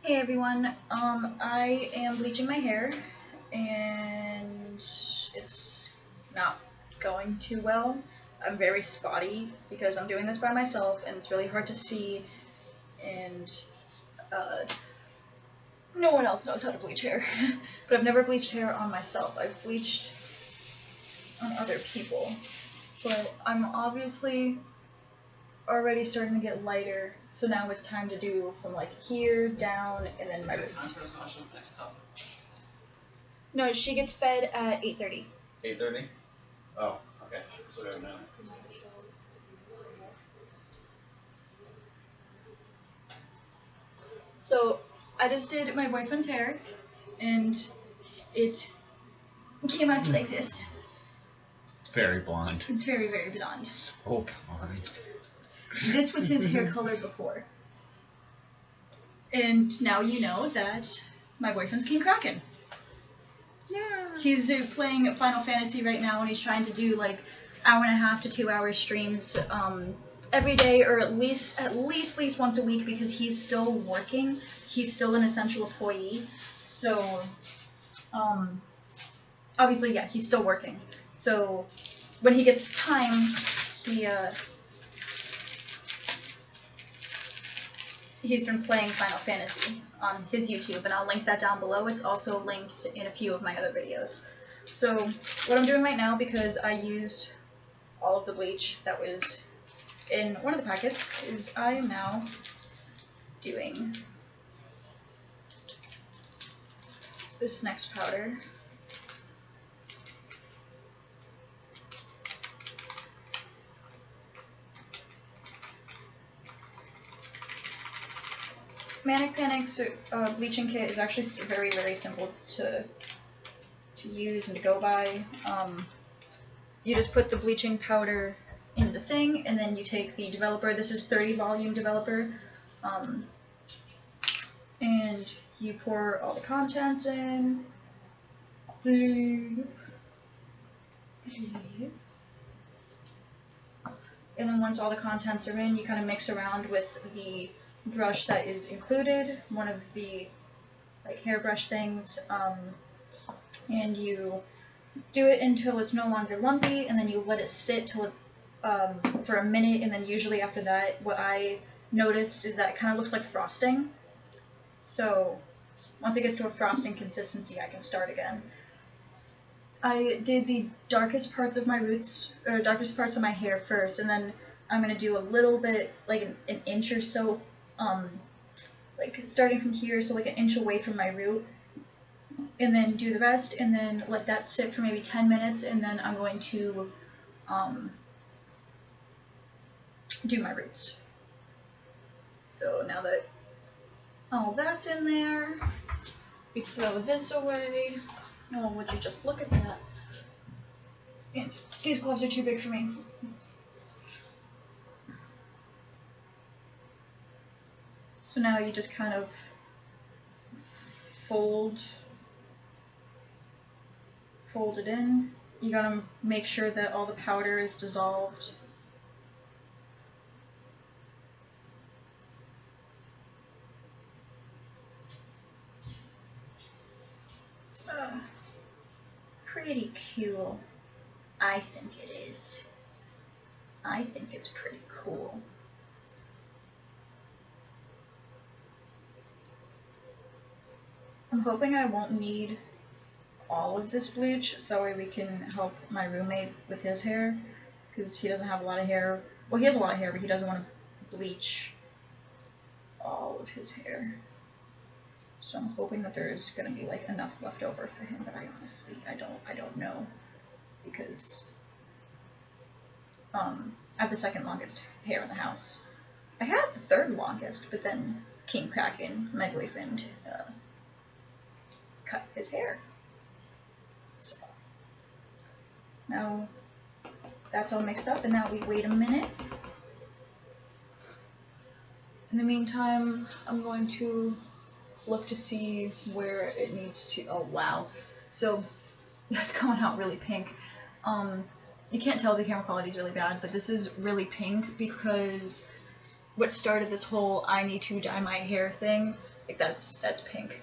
Hey everyone, I am bleaching my hair and it's not going too well. I'm very spotty because I'm doing this by myself and it's really hard to see, and uh, no one else knows how to bleach hair. But I've never bleached hair on myself. I've bleached on other people, but I'm obviously already starting to get lighter, so now it's time to do from like here down and then my roots. No, she gets fed at 8:30. 8:30? Oh, okay. So we don't know. So I just did my boyfriend's hair, and it came out like this. It's very blonde. It's very, very blonde. So blonde. This was his hair color before. And now you know that my boyfriend's King Kraken. Yeah. He's playing Final Fantasy right now, and he's trying to do like 1.5 to 2 hour streams every day, or at least once a week, because he's still working. He's still an essential employee, so obviously, yeah, he's still working. So when he gets time, he's been playing Final Fantasy on his YouTube, and I'll link that down below. It's also linked in a few of my other videos. So what I'm doing right now, because I used all of the bleach that was in one of the packets, is I am now doing this next powder. Manic Panic's bleaching kit is actually very, very simple to use and to go by. You just put the bleaching powder in the thing, and then you take the developer. This is 30 volume developer, and you pour all the contents in. And then once all the contents are in, you kind of mix around with the brush that is included, one of the like hairbrush things, and you do it until it's no longer lumpy, and then you let it sit till for a minute, and then usually after that, what I noticed is that it kind of looks like frosting. So once it gets to a frosting consistency, I can start again. I did the darkest parts of my roots, or darkest parts of my hair first, and then I'm going to do a little bit, like an inch or so, like starting from here, so like an inch away from my root, and then do the rest, and then let that sit for maybe 10 minutes, and then I'm going to do my roots. So now that all that's in there, we throw this away. Oh, would you just look at that? And these gloves are too big for me. So now you just kind of fold it in. You gotta make sure that all the powder is dissolved. It's pretty cool. I think it is. I think it's pretty cool. I'm hoping I won't need all of this bleach, so that way we can help my roommate with his hair, because he doesn't have a lot of hair. Well, he has a lot of hair, but he doesn't want to bleach all of his hair. So I'm hoping that there's gonna be like enough left over for him, but I honestly, I don't know, because I have the second longest hair in the house. I had the third longest, but then King Kraken, my boyfriend, cut his hair. So now that's all mixed up, and now we wait a minute. In the meantime, I'm going to look to see where it needs to. Oh wow, so that's coming out really pink. You can't tell the camera quality is really bad, but this is really pink because what started this whole I need to dye my hair thing like that's pink,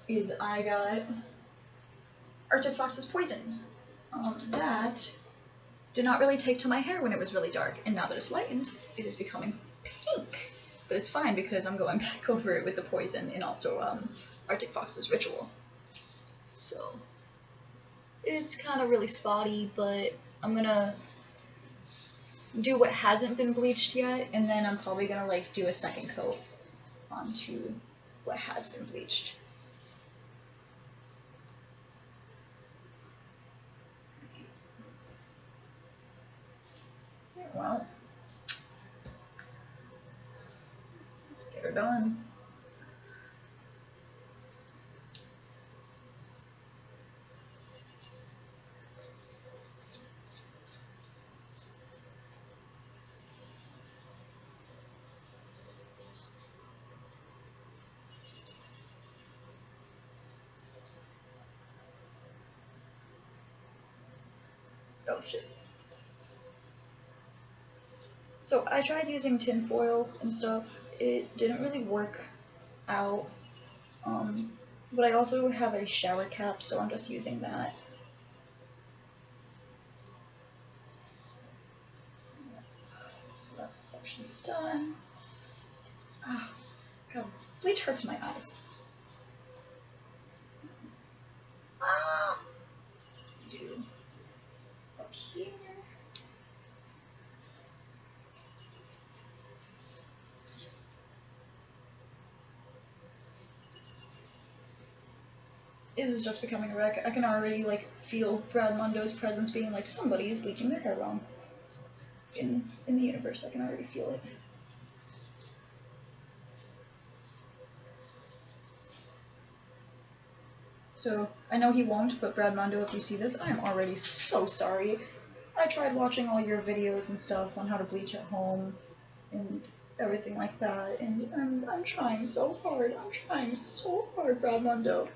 is I got Arctic Fox's Poison. That did not really take to my hair when it was really dark, and now that it's lightened, it is becoming pink. But it's fine because I'm going back over it with the Poison and also Arctic Fox's Ritual. So it's kind of really spotty, but I'm gonna do what hasn't been bleached yet, and then I'm probably gonna like do a second coat onto what has been bleached. Well, let's get her done. Oh shit. So I tried using tinfoil and stuff. It didn't really work out. But I also have a shower cap, so I'm just using that. So that section's done. Ah, God, bleach hurts my eyes. Ah, do up here. This is just becoming a wreck. I can already like feel Brad Mondo's presence being like somebody is bleaching their hair wrong. In the universe, I can already feel it. So I know he won't, but Brad Mondo, if you see this, I am already so sorry. I tried watching all your videos and stuff on how to bleach at home and everything like that, and I'm trying so hard. I'm trying so hard, Brad Mondo.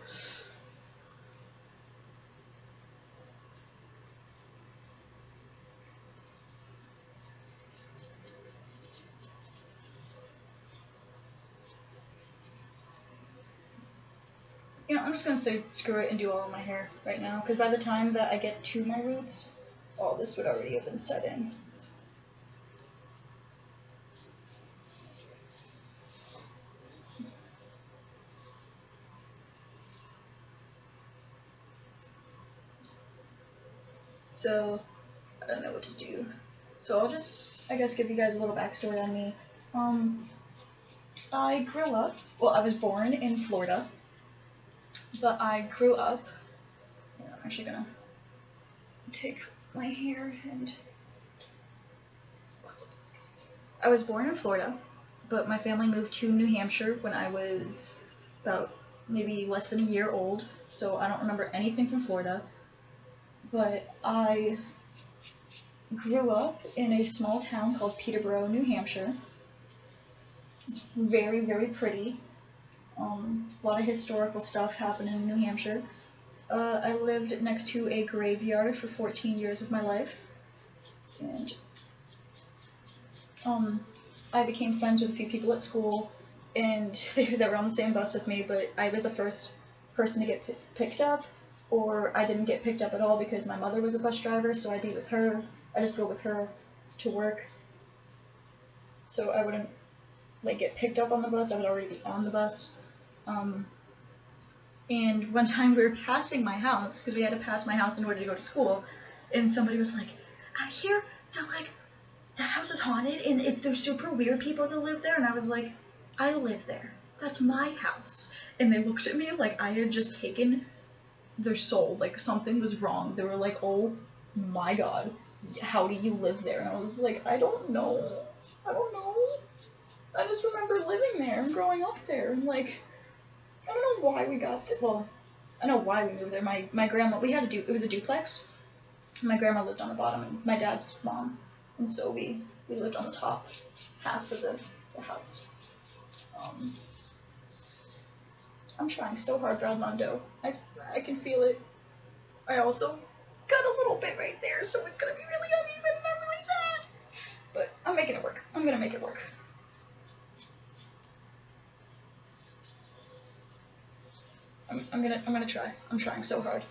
You know, I'm just gonna say screw it and do all of my hair right now, because by the time that I get to my roots, all this would already have been set in. So, I don't know what to do. So I'll just, I guess, give you guys a little backstory on me. I grew up, well, I was born in Florida, but I grew up, I'm actually gonna take my hair and, I was born in Florida, but my family moved to New Hampshire when I was about maybe less than a year old, so I don't remember anything from Florida, but I grew up in a small town called Peterborough, New Hampshire. It's very, very pretty. A lot of historical stuff happened in New Hampshire. I lived next to a graveyard for 14 years of my life, and I became friends with a few people at school, and they were on the same bus with me, but I was the first person to get picked up, or I didn't get picked up at all because my mother was a bus driver, so I'd be with her. I just go with her to work, so I wouldn't like get picked up on the bus. I would already be on the bus. And one time we were passing my house, because we had to pass my house in order to go to school, and somebody was like, I hear that like that house is haunted and there's super weird people that live there, and I was like, I live there. That's my house. And they looked at me like I had just taken their soul, like something was wrong. They were like, oh my god, how do you live there? And I was like, I don't know. I just remember living there and growing up there, and like, I don't know why we got there. Well, I know why we moved there. My grandma, it was a duplex. My grandma lived on the bottom, and my dad's mom, and so we lived on the top half of the house. I'm trying so hard, Brad Mondo. I can feel it. I also got a little bit right there, so it's gonna be really uneven, and I'm really sad. But I'm making it work. I'm gonna make it work. I'm gonna try. I'm trying so hard.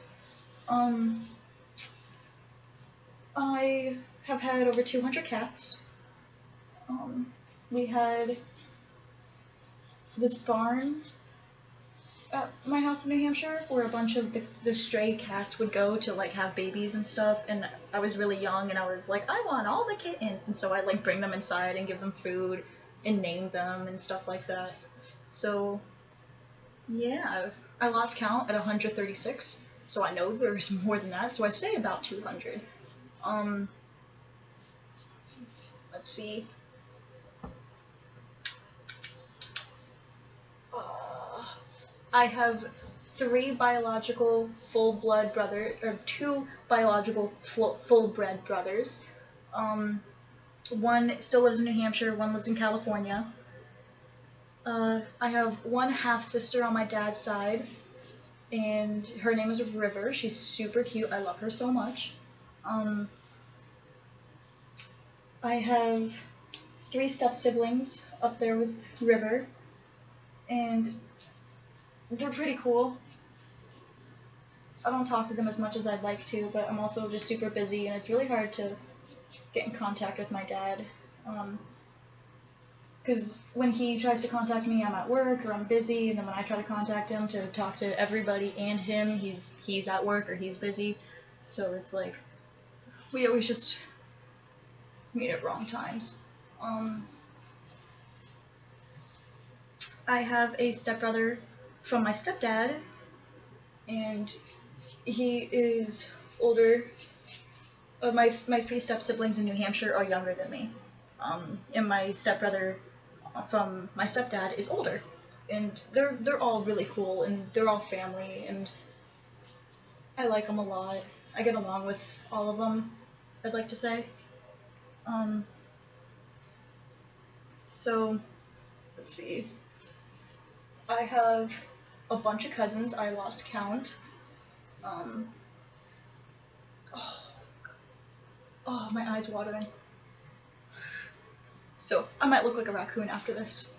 I have had over 200 cats. We had this barn at my house in New Hampshire where a bunch of the stray cats would go to like have babies and stuff, and I was really young and I was like, I want all the kittens, and so I'd like bring them inside and give them food and name them and stuff like that. So yeah, I lost count at 136, so I know there's more than that, so I say about 200. Let's see. I have two biological full-bred brothers. One still lives in New Hampshire, one lives in California. I have one half-sister on my dad's side, and her name is River. She's super cute. I love her so much. I have 3 step-siblings up there with River, and they're pretty cool. I don't talk to them as much as I'd like to, but I'm also just super busy, and it's really hard to get in contact with my dad. Because when he tries to contact me, I'm at work or I'm busy, and then when I try to contact him to talk to everybody and him, he's at work or he's busy. So it's like we always just meet at wrong times. I have a stepbrother from my stepdad, and he is older. My 3 step-siblings in New Hampshire are younger than me, and my stepbrother from my stepdad is older, and they're all really cool, and they're all family, and I like them a lot. I get along with all of them, I'd like to say. So, let's see. I have a bunch of cousins. I lost count. Oh, my eye's watering. So, I might look like a raccoon after this.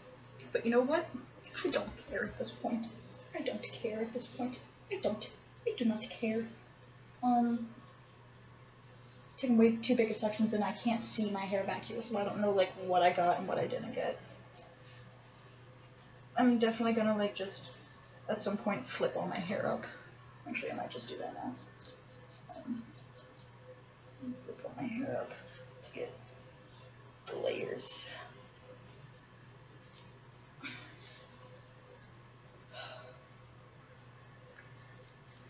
But you know what? I don't care at this point. I don't care at this point. I do not care. Taking way too big of sections and I can't see my hair back here, so I don't know like what I got and what I didn't get. I'm definitely gonna like just at some point flip all my hair up. Actually, I might just do that now. Flip all my hair up to get the layers.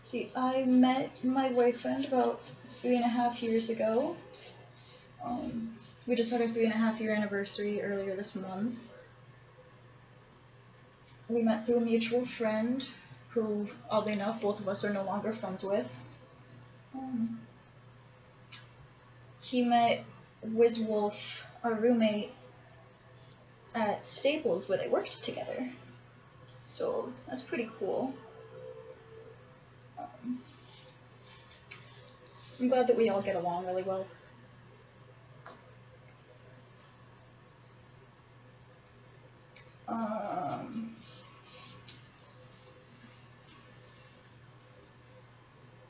See, I met my boyfriend about 3.5 years ago. We just had our 3.5-year anniversary earlier this month. We met through a mutual friend who, oddly enough, both of us are no longer friends with. He met Wiz Wolf, our roommate, at Staples where they worked together. So that's pretty cool. I'm glad that we all get along really well.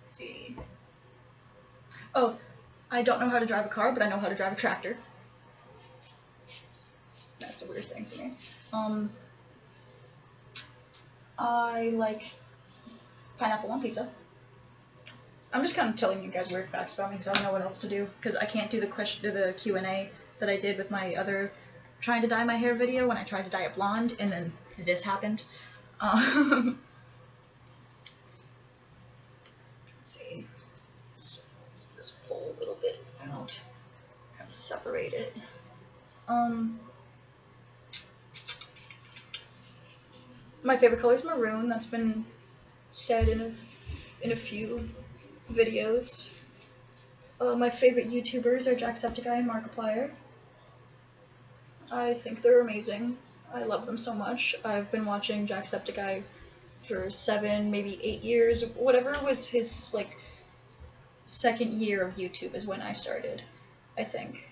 Let's see. Oh, I don't know how to drive a car, but I know how to drive a tractor. That's a weird thing for me. I like pineapple on pizza. I'm just kind of telling you guys weird facts about me because I don't know what else to do. Because I can't do the Q&A that I did with my other trying to dye my hair video when I tried to dye it blonde, and then this happened. Let's see. Just pull a little bit out, kind of separate it. My favorite color is maroon. That's been said in a few videos. My favorite YouTubers are Jacksepticeye and Markiplier. I think they're amazing. I love them so much. I've been watching Jacksepticeye for 7, maybe 8 years. Whatever was his like second year of YouTube is when I started, I think.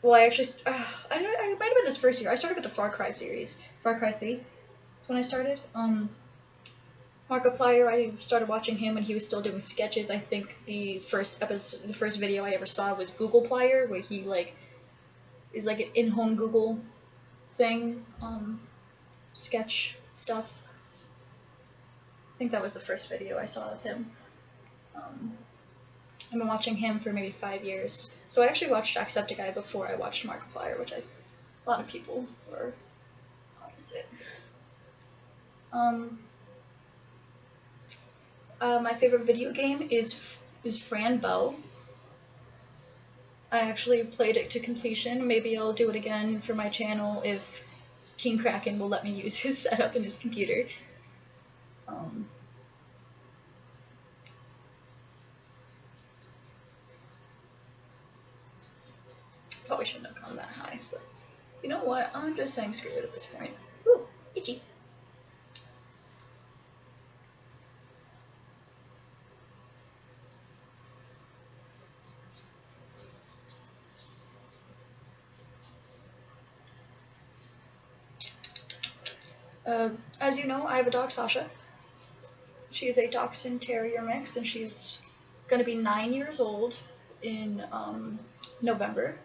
Well, I actually, I might have been his first year. I started with the Far Cry series. Far Cry 3 is when I started. Markiplier, I started watching him when he was still doing sketches. I think the first video I ever saw was Googleplier, where he like is like an in-home Google thing, sketch stuff. I think that was the first video I saw of him. I've been watching him for maybe 5 years. So I actually watched Jacksepticeye before I watched Markiplier, which a lot of people were opposite. My favorite video game is Fran Bow. I actually played it to completion. Maybe I'll do it again for my channel if King Kraken will let me use his setup in his computer. Probably shouldn't have gone that high, but you know what? I'm just saying screw it at this point. Ooh, itchy. As you know, I have a dog, Sasha. She's a Dachshund Terrier mix, and she's going to be 9 years old in November.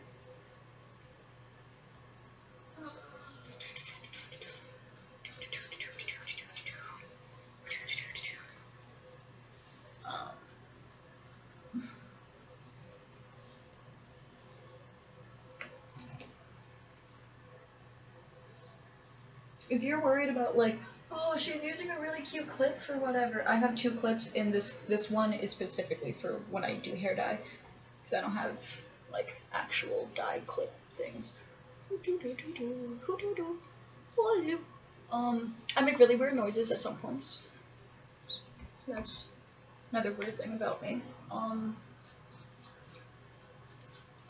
If you're worried about like, oh, she's using a really cute clip for whatever, I have 2 clips, and this one is specifically for when I do hair dye, because I don't have like actual dye clip things. I make really weird noises at some points. So that's another weird thing about me.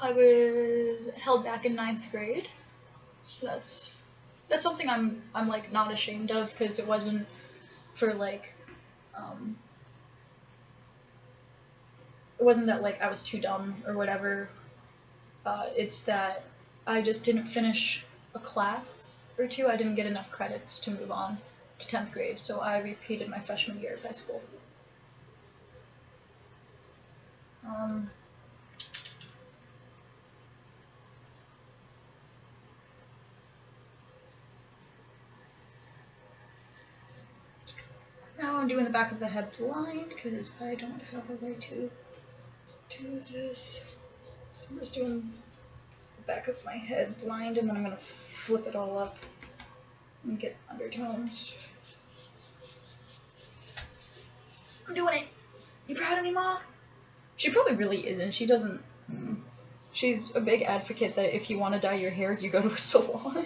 I was held back in 9th grade, so that's something I'm like not ashamed of, because it wasn't for like it wasn't that like I was too dumb or whatever. It's that I just didn't finish a class or 2. I didn't get enough credits to move on to 10th grade, so I repeated my freshman year of high school. Now I'm doing the back of the head blind, because I don't have a way to do this. So I'm just doing the back of my head blind, and then I'm going to flip it all up and get undertones. I'm doing it! You proud of me, Ma? She probably really isn't. She doesn't... She's a big advocate that if you want to dye your hair, you go to a salon.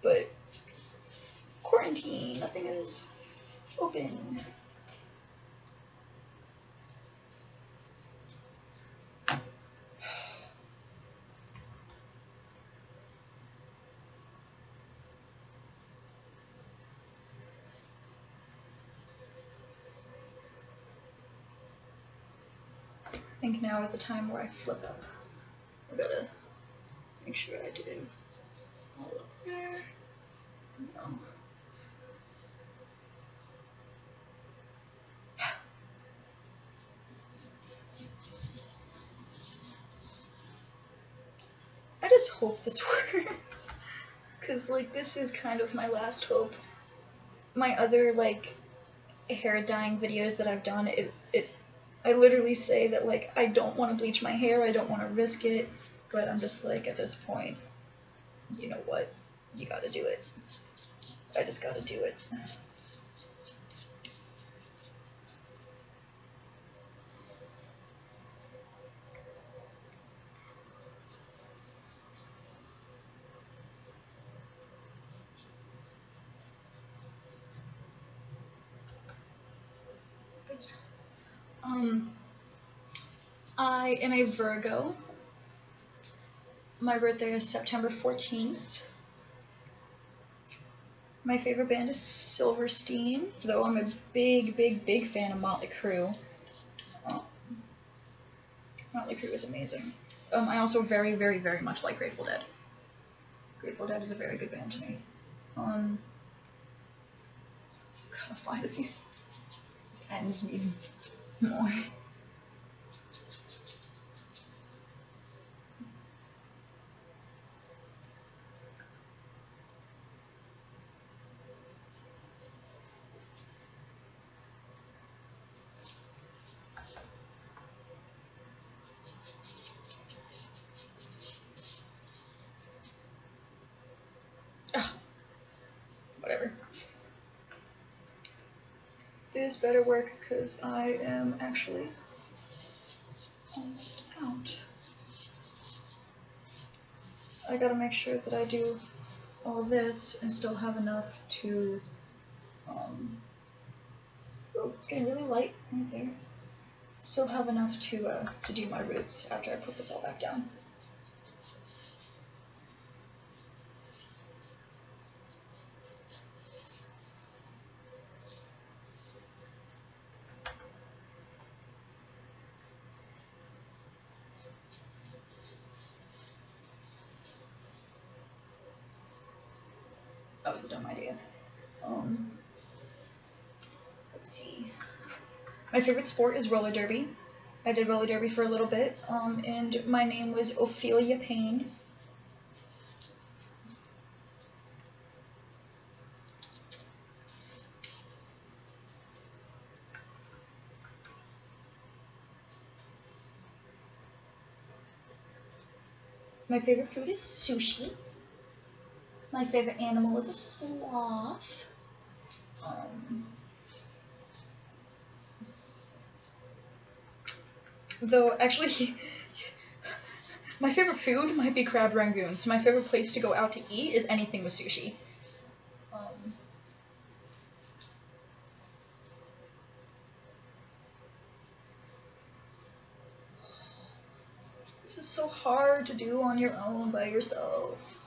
But quarantine, nothing is open. I think now is the time where I flip up. I gotta make sure I do all up there. No. I just hope this works, because like this is kind of my last hope. My other like hair dyeing videos that I've done, I literally say that like I don't want to bleach my hair, I don't want to risk it, but I'm just like at this point, you know what, you gotta do it. I just gotta do it. I am a Virgo. My birthday is September 14th. My favorite band is Silverstein, though I'm a big, big, big fan of Motley Crue. Motley Crue is amazing. I also very, very, very much like Grateful Dead. Grateful Dead is a very good band to me. Why do these ends need more? Ah, whatever. This better work because I am actually almost out. I gotta make sure that I do all this and still have enough to, oh, it's getting really light right there. Still have enough to do my roots after I put this all back down. That was a dumb idea. Let's see. My favorite sport is roller derby. I did roller derby for a little bit, and my name was Ophelia Payne. My favorite food is sushi. My favorite animal is a sloth. Though, actually, my favorite food might be crab rangoons. My favorite place to go out to eat is anything with sushi. This is so hard to do on your own by yourself.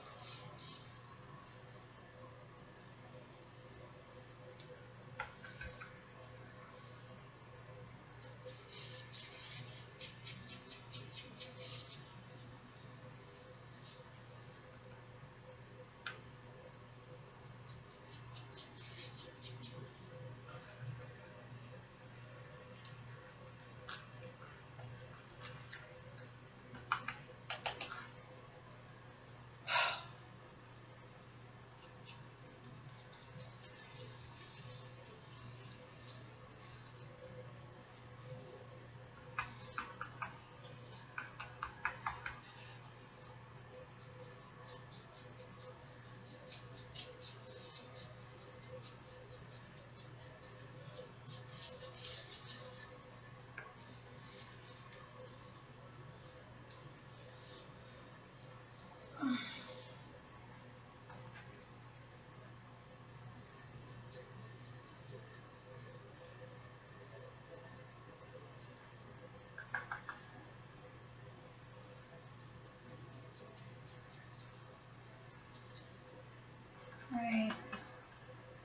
Alright.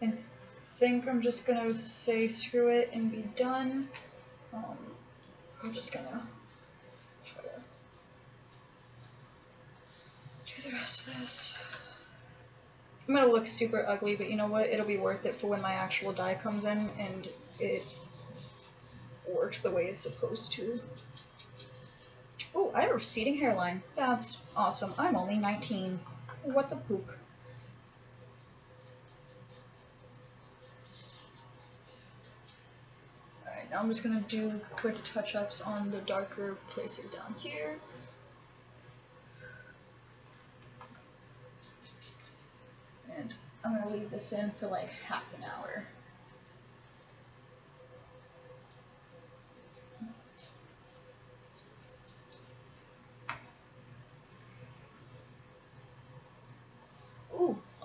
I think I'm just gonna say screw it and be done. I'm just gonna try to do the rest of this. I'm gonna look super ugly, but you know what? It'll be worth it for when my actual dye comes in and it works the way it's supposed to. Oh, I have a receding hairline. That's awesome. I'm only 19. What the poop? Alright, now I'm just gonna do quick touch-ups on the darker places down here. And I'm gonna leave this in for like half an hour.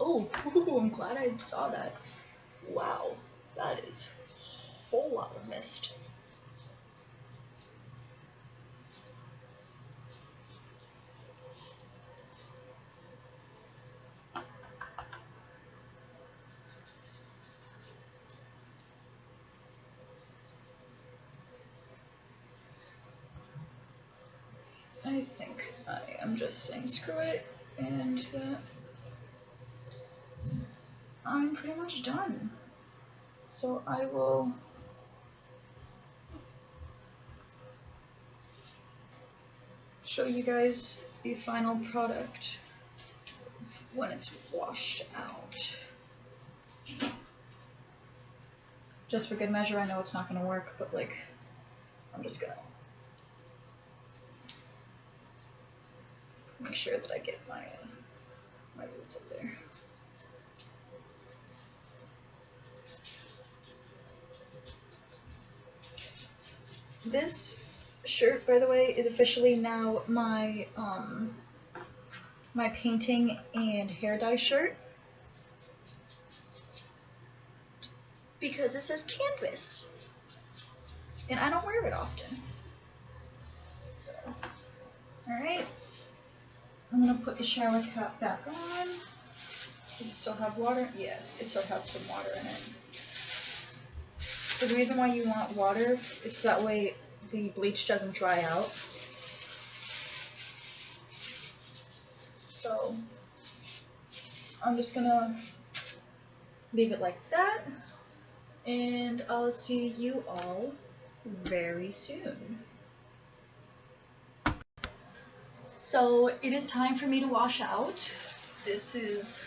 Ooh, I'm glad I saw that. Wow, that is a whole lot of mist. I think I am just saying screw it, and that I'm pretty much done. So I will show you guys the final product when it's washed out. Just for good measure, I know it's not gonna work, but like, I'm just gonna make sure that I get my roots up there. This shirt, by the way, is officially now my my painting and hair dye shirt because it says canvas, and I don't wear it often. So, all right, I'm gonna put the shower cap back on. Does it still have water? Yeah, it still has some water in it. So the reason why you want water is so that way the bleach doesn't dry out. So I'm just gonna leave it like that, and I'll see you all very soon. So it is time for me to wash out. This is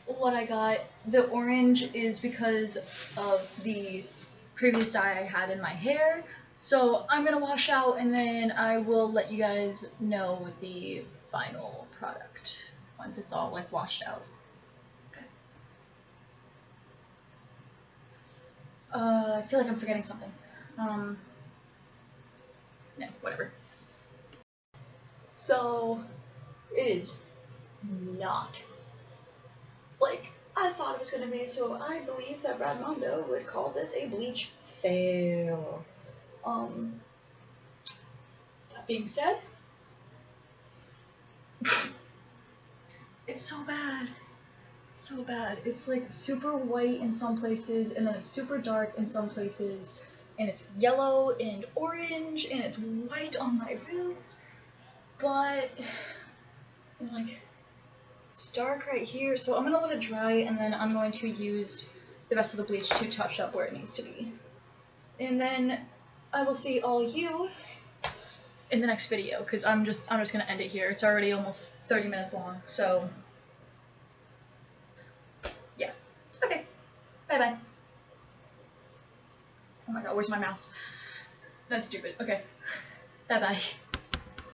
what I got. The orange is because of the previous dye I had in my hair. So I'm gonna wash out and then I will let you guys know the final product once it's all like washed out. Okay. I feel like I'm forgetting something. No, whatever. So it is not like I thought it was going to be, so I believe that Brad Mondo would call this a bleach fail. That being said, it's so bad. So bad. It's like super white in some places, and then it's super dark in some places, and it's yellow and orange, and it's white on my roots, but like it's dark right here, so I'm gonna let it dry, and then I'm going to use the rest of the bleach to touch up where it needs to be. And then I will see all you in the next video, because I'm just gonna end it here. It's already almost 30 minutes long, so yeah. Okay. Bye bye. Oh my god, where's my mouse? That's stupid. Okay. Bye bye.